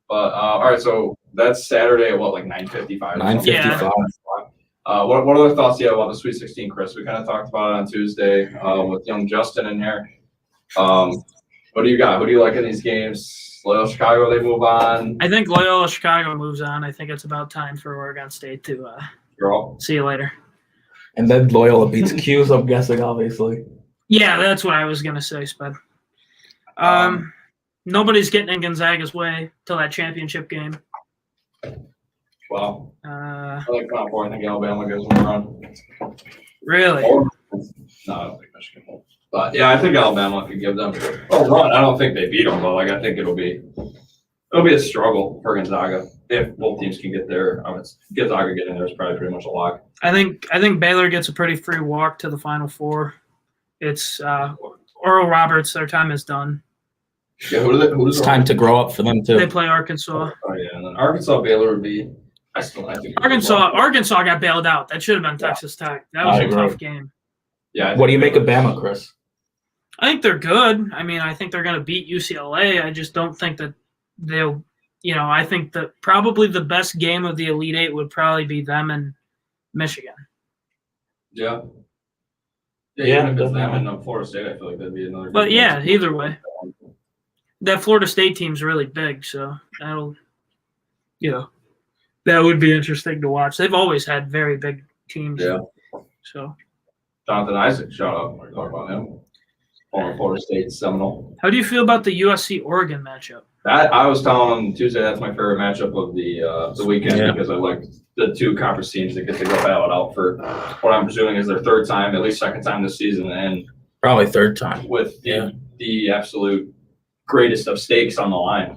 But all right, so that's Saturday at what, like 9:55? 9:55. What other thoughts do you have about the Sweet 16, Chris? We kind of talked about it on Tuesday with young Justin in here. What do you got? Who do you like in these games? Loyola Chicago, they move on. I think Loyola Chicago moves on. I think it's about time for Oregon State to see you later. And then Loyola beats CUSE, I'm guessing, obviously. Yeah, that's what I was going to say, Spud. Nobody's getting in Gonzaga's way till that championship game. Well, Uh, I like Final Four. I think Alabama gives them a run. really? No, I don't think Michigan will. But yeah, I think Alabama could give them a run. I don't think they beat them, but like I think it'll be a struggle for Gonzaga if both teams can get there. Gonzaga getting there is probably pretty much a lock. I think Baylor gets a pretty free walk to the Final Four. It's Oral Roberts. Their time is done. Yeah, who It's time to grow up for them, They too. play Arkansas. Oh yeah, and then Arkansas Baylor would be. I think Arkansas got bailed out. That should have been Texas Tech. That was I a agree. tough game. Yeah. What do you make of Bama, Chris? I think they're good. I mean, I think they're going to beat UCLA. I just don't think that they'll. I think that probably the best game of the Elite Eight would probably be them and Michigan. Yeah. Yeah, Even if it's them definitely. and Florida State, I feel like that'd be another. But good yeah, game. either way, that Florida State team's really big, so that'll, that would be interesting to watch. They've always had very big teams. Yeah. So, Jonathan Isaac, shout out. We're talking about him. Former Florida State Seminole. how do you feel about the USC Oregon matchup? That I was telling Tuesday that's my favorite matchup of the weekend Yeah. because I like the two conference teams that get to go battle it out for what I'm presuming is their third time, at least second time this season, and Probably third time. with the absolute greatest of stakes on the line.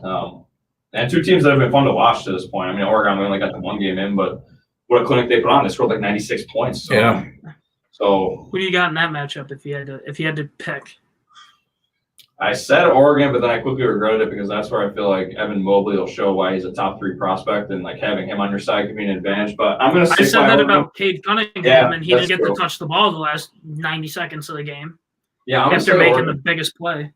And two teams that have been fun to watch to this point. I mean, Oregon, we only got the one game in, but what a clinic they put on. They scored like 96 points. So, Yeah. So Who do you got in that matchup if you had to pick? I said Oregon, but then I quickly regretted it because that's where I feel like Evan Mobley will show why he's a top 3 prospect and like having him on your side could be an advantage. But I'm going to I stick said by that Oregon. about Cade Cunningham, Yeah, and he didn't that's get true. to touch the ball the last 90 seconds of the game Yeah, I'm going to after say making Oregon. the biggest play.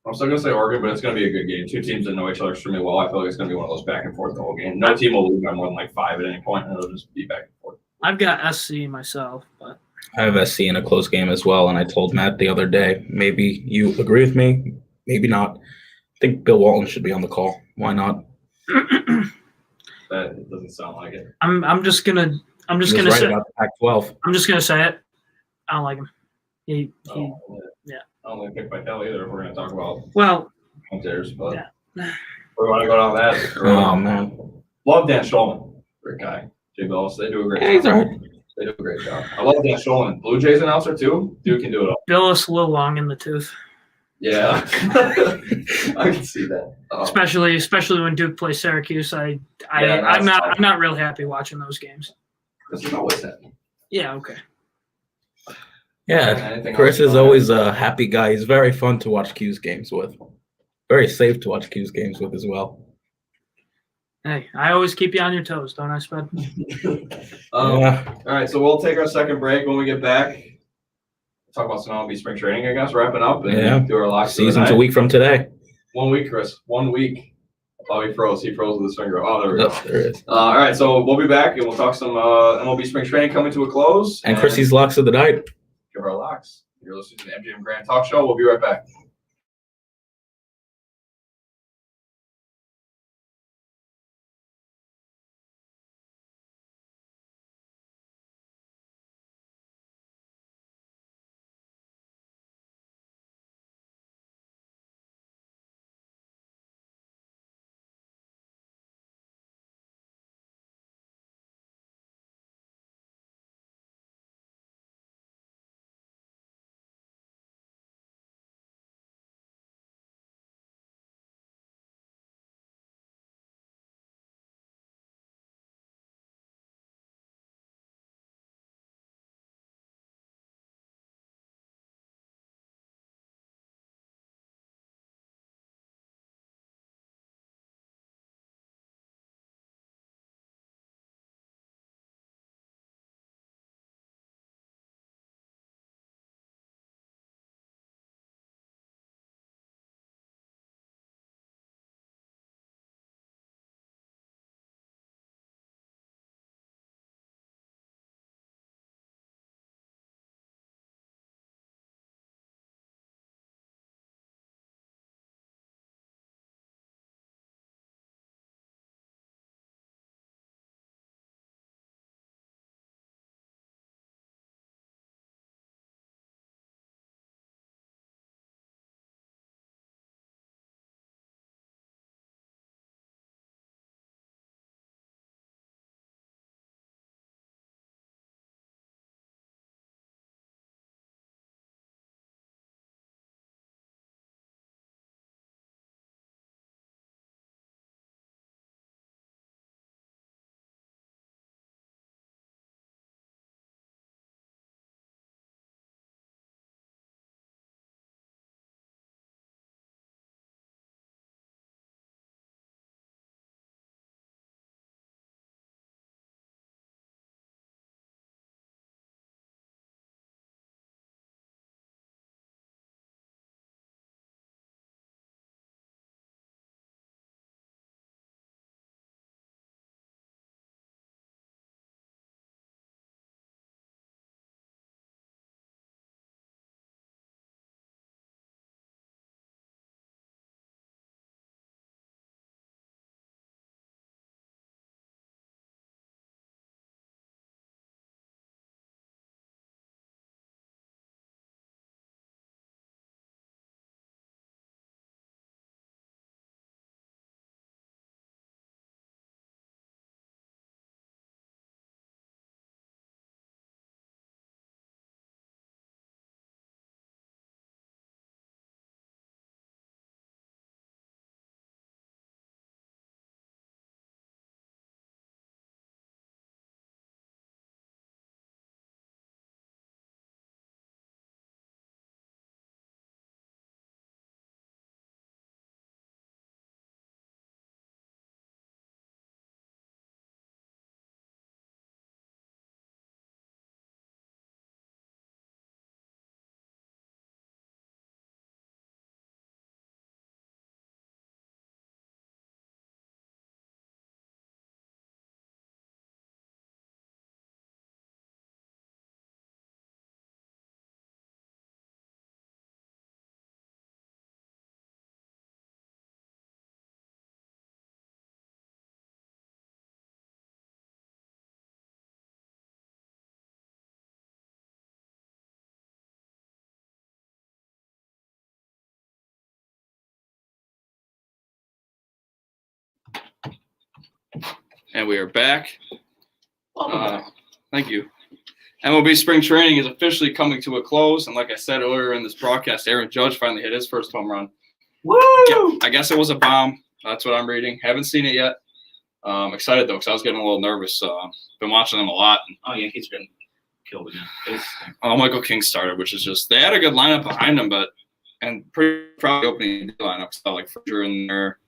I'm still going to say Oregon, but it's going to be a good game. Two teams that know each other extremely well. I feel like it's going to be one of those back and forth the whole game. No team will lose by more than like 5 at any point, and it'll just be back and forth. I've got SC myself, but I have SC in a close game as well, and I told Matt the other day, maybe you agree with me, maybe not. I think Bill Walton should be on the call. Why not? That doesn't sound like it. I'm just gonna He was say right about the Pac-12. I'm just gonna say it. I don't like him. He Yeah. I don't think pick by Kelly either if we're going to talk about well, theirs, but Yeah. we want to go down that. Oh, man. Love Dan Shulman. Great guy. Jay Bellis, they do a great Yeah, he's job. all right. They do a great job. I love Dan Shulman. Blue Jays announcer too. Dude can do it all. Billis a little long in the tooth, Yeah. I can see that. especially when Duke plays Syracuse. Yeah, I'm that's not real happy watching those games. This is always that. Yeah, okay. Yeah, Anything Chris else? is always a happy guy. He's very fun to watch CUSE games with. Very safe to watch CUSE games with as well. Hey, I always keep you on your toes, don't I, Spud? Yeah. All right, so we'll take our second break when we get back. Talk about some MLB spring training, I guess, wrapping up and Yeah. do our locks. for the Season's night. a week from today. 1 week, Chris. 1 week. Oh, he froze. He froze with his finger. Oh, there we go. Oh, there it is. All right, so we'll be back and we'll talk some MLB spring training coming to a close. And Chrissy's locks of the night. Give our locks. You're listening to the MJM Grand Talk Show. We'll be right back. And we are back. Thank you. MLB spring training is officially coming to a close. And like I said earlier in this broadcast, Aaron Judge finally hit his first home run. Woo! I guess it was a bomb. That's what I'm reading. Haven't seen it yet. Excited, though, because I was getting a little nervous. Been watching them a lot. Oh, Yankees are getting killed again. Michael King started, which is just – they had a good lineup behind him, and pretty proud of the opening lineup. So, like, Frazier in there.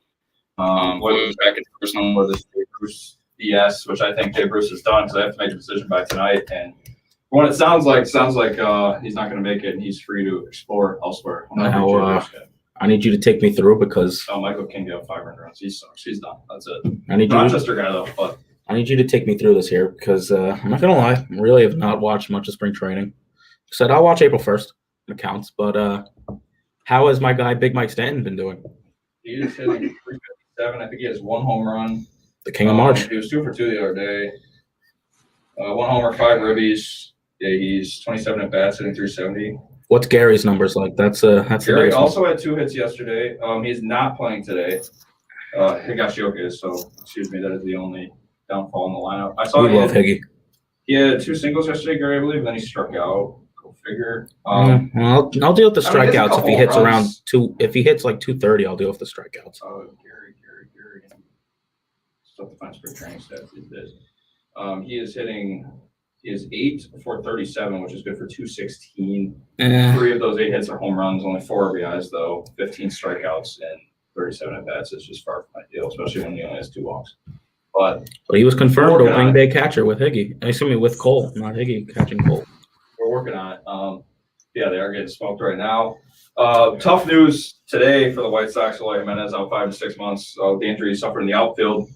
Was back at first For this Dave Bruce BS, which I think Dave Bruce has done because I have to make a decision by tonight. And what it sounds like he's not going to make it, and he's free to explore elsewhere. I need you to take me through because Michael King got 5 runs. He sucks. He's done. That's it. I need Rochester guy though, but I need you to take me through this here because I'm not gonna lie, I really have not watched much of spring training. Said I'll watch April 1st. It counts, but how has my guy Big Mike Stanton been doing? he is hitting 357. I think he has 1 home run. The King of March. He was 2 for 2 the other day. 1 homer, 5 ribbies. Yeah, he's 27 at bats, hitting 370. What's Gary's numbers like? That's the Gary biggest one. also had 2 hits yesterday. He's not playing today. Higashioka is, so excuse me, that is the only downfall in the lineup. I saw We love Higgy. he had 2 singles yesterday, Gary, I believe, and then he struck out. Go figure. Well, I'll deal with the I mean, he has a strikeouts if couple he hits runs. around 2. If he hits like 230, I'll deal with the strikeouts. Gary. Stuff to find spring training stats these days. He is 8 for 37, which is good for 216. 3 of those 8 hits are home runs, only 4 RBIs though, 15 strikeouts and 37 at bats. It's just far from ideal, especially when he only has 2 walks. But he was confirmed We're working on opening it. day catcher with Higgy. I assume with Cole, not Higgy catching Cole. we're working on it. Yeah, they are getting smoked right now. Tough news today for the White Sox. Eloy Jimenez out 5 to 6 months. The injury he suffered in the outfield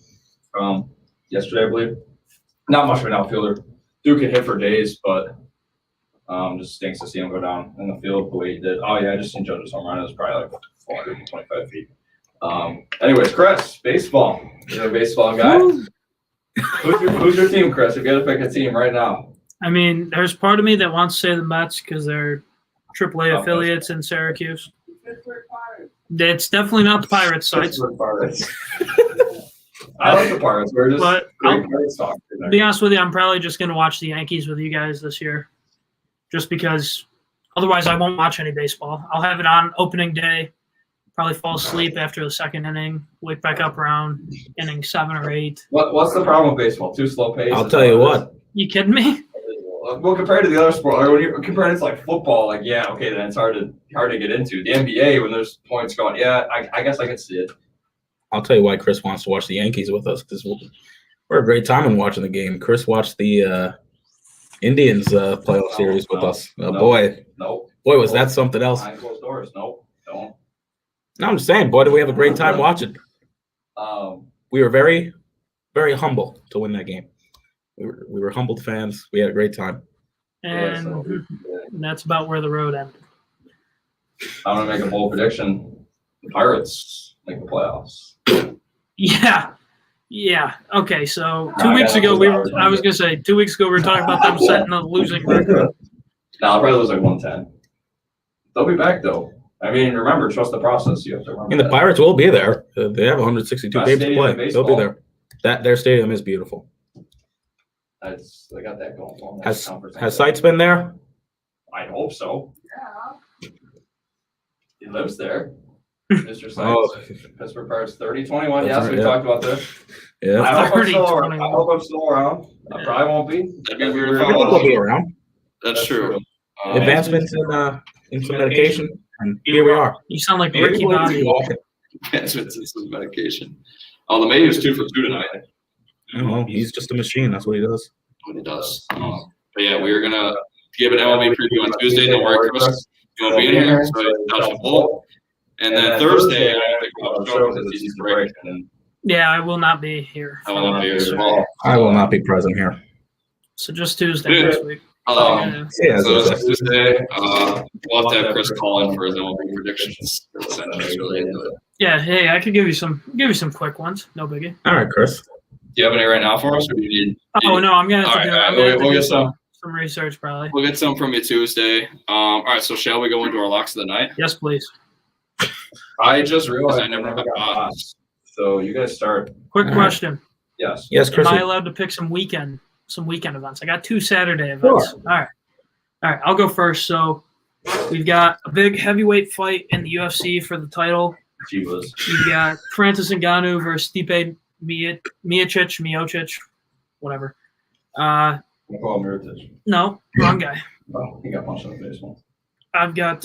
yesterday, I believe. Not much of an outfielder. Duke can hit for days, but just stinks to see him go down in the field the way he did. Oh, yeah, I just seen Judge's home run. It was probably like 425 feet. Anyways, Chris, baseball. You're a baseball guy. Who's your team, Chris? If you had to pick a team right now. I mean, there's part of me that wants to say the Mets because they're AAA affiliates in Syracuse. Pittsburgh Pirates. It's definitely not the Pirates' sites. Pittsburgh Pirates. I like the Pirates. We're just But great Pirates talk. To be honest with you, I'm probably just going to watch the Yankees with you guys this year, just because otherwise I won't watch any baseball. I'll have it on opening day, probably fall asleep after the second inning, wake back up around inning 7 or 8. What's the problem with baseball? Too slow pace? I'll tell you what. You kidding me? Well, compared to the other sport, like when you compare it to like football, like yeah, okay, then it's hard to get into. The NBA, when there's points going, yeah, I guess I can see it. I'll tell you why Chris wants to watch the Yankees with us because we're a great time in watching the game. Chris watched the Indians playoff series with us. Boy, was that something else. Behind closed doors. Nope, don't. No, I'm just saying, boy, did we have a great time watching. We were very, very humble to win that game. We were humbled fans. We had a great time. And that's about where the road ended. I'm gonna make a bold prediction. The Pirates make the playoffs. Yeah. Okay, so 2 weeks ago I was gonna say 2 weeks ago we were talking about them setting a losing record. No, I'll probably lose like 110. They'll be back though. I mean, remember, trust the process. You have to remember. And the Pirates will be there. They have 162 Best games to stadium in play. They'll be baseball. there. Their stadium is beautiful. They got that going on. Has Sites been there? I hope so. Yeah. He lives there. Mr. Sites. Oh. Pittsburgh Pirates 30-21. That's Yes, right, we yeah. talked about this. Yeah. I hope I'm still 30-21. around. I hope I'm still around. I probably won't be. That'd be weird if I I think was. they'll be around. That's true. Advancements in some medication, and here we are. You sound like Maybe Ricky we'll Bobby. Advancements in some medication. Oh, the May was 2 for 2 tonight. Well, he's just a machine. That's what he does. What he does. But yeah, we are gonna give an MLB preview on Tuesday. Don't worry, Chris. You won't be in here, so you dodge the bullet. And then Thursday, I think we'll show because it's Easter break. Yeah, I will not be here. I will not be here as well. I will not be present here. So just Tuesday next week. Yeah, So that's it's Tuesday. We'll have to have Chris call in for his MLB predictions. Yeah, hey, I could give you some quick ones. No biggie. all right, Chris. Do you have any right now for us, or do you need? Oh no, I'm gonna have to All do, right, we'll get some. some research probably. We'll get some from you Tuesday. All right, so shall we go into our locks of the night? Yes, please. I just realized I never got odds. So you guys start. Quick All right. question. Yes. Yes, Am Chris. I allowed to pick some weekend events? I got 2 Saturday events. Sure. All right. I'll go first. So we've got a big heavyweight fight in the UFC for the title. She was. We've got Francis Ngannou versus Stipe Miocic, whatever. I call him Mirotic. No, wrong guy. Oh, he got punched in the face once. I've got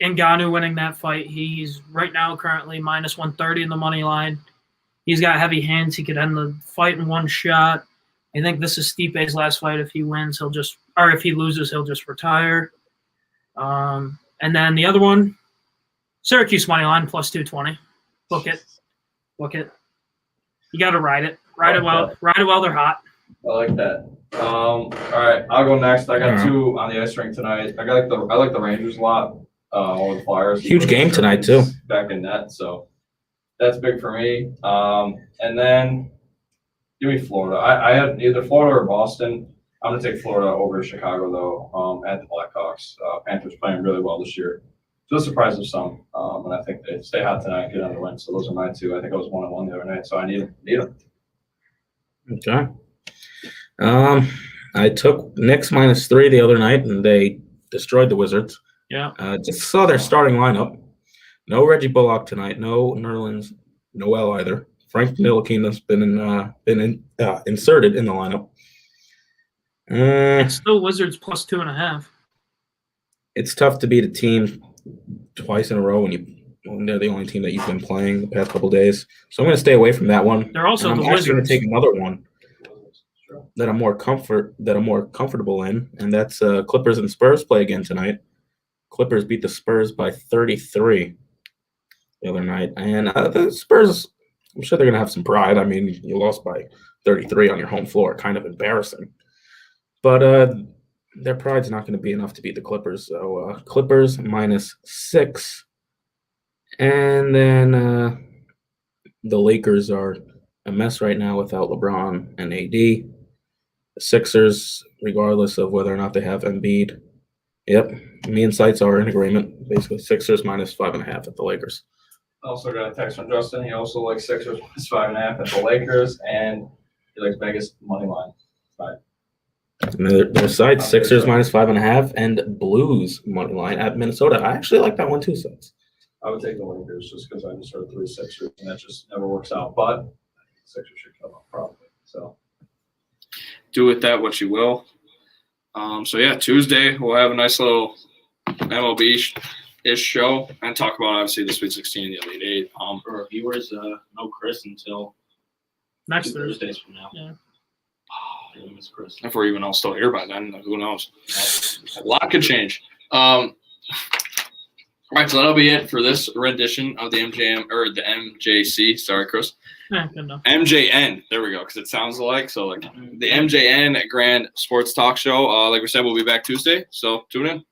Ngannou winning that fight. He's right now currently minus 130 in the money line. He's got heavy hands. He could end the fight in one shot. I think this is Stipe's last fight. If he wins, if he loses, he'll just retire. And then the other one, Syracuse money line plus 220. Book it. You got to ride it. Ride it while they're hot. I like that. All right, I'll go next. I got 2 on the ice rink tonight. I like the Rangers a lot. Over the Flyers. Huge game tonight too. Back in net, so that's big for me. And then give me Florida. I had either Florida or Boston. I'm gonna take Florida over Chicago though. At the Blackhawks. Panthers playing really well this year. To the surprise of some. And I think they stay hot tonight, get on the win. So those are my 2. I think I was 1-1 the other night, so I need them. Okay. I took Knicks -3 the other night, and they destroyed the Wizards. Yeah. Just saw their starting lineup. No Reggie Bullock tonight. No Nerlens Noel either. Frank Ntilikina's been inserted in the lineup. It's still Wizards plus 2.5. It's tough to beat a team twice in a row when they're the only team that you've been playing the past couple days. So I'm going to stay away from that one. They're also And the I'm actually going Wizards. to take another one that I'm more comfortable in, and that's Clippers and Spurs play again tonight. Clippers beat the Spurs by 33 the other night, and the Spurs, I'm sure they're going to have some pride. I mean, you lost by 33 on your home floor, kind of embarrassing. But their pride's not going to be enough to beat the Clippers. So Clippers -6, and then the Lakers are a mess right now without LeBron and AD. The Sixers, regardless of whether or not they have Embiid. Yep, me and Sites are in agreement. Basically, Sixers -5.5 at the Lakers. Also got a text from Justin. He also likes Sixers -5.5 at the Lakers, and he likes Vegas money line. And their side, Sixers -5.5, and Blues money line at Minnesota. I actually like that one too, Sites. I would take the Lakers just because I just heard 3 Sixers, and that just never works out. But I think the Sixers should come up probably. So Do with that what you will. So yeah, Tuesday we'll have a nice little MLB-ish show and talk about obviously the Sweet 16, the Elite 8. For our viewers, no Chris until Next 2 Thursday. Thursdays from now. Yeah. Oh, I miss Chris. If we're even all still here by then, who knows? A lot could change. All right, so that'll be it for this rendition of the MJM or the MJC. Sorry, Chris. Good enough. MJN. There we go, because it sounds alike. So like the MJN Grand Sports Talk Show. Like we said, we'll be back Tuesday. So tune in.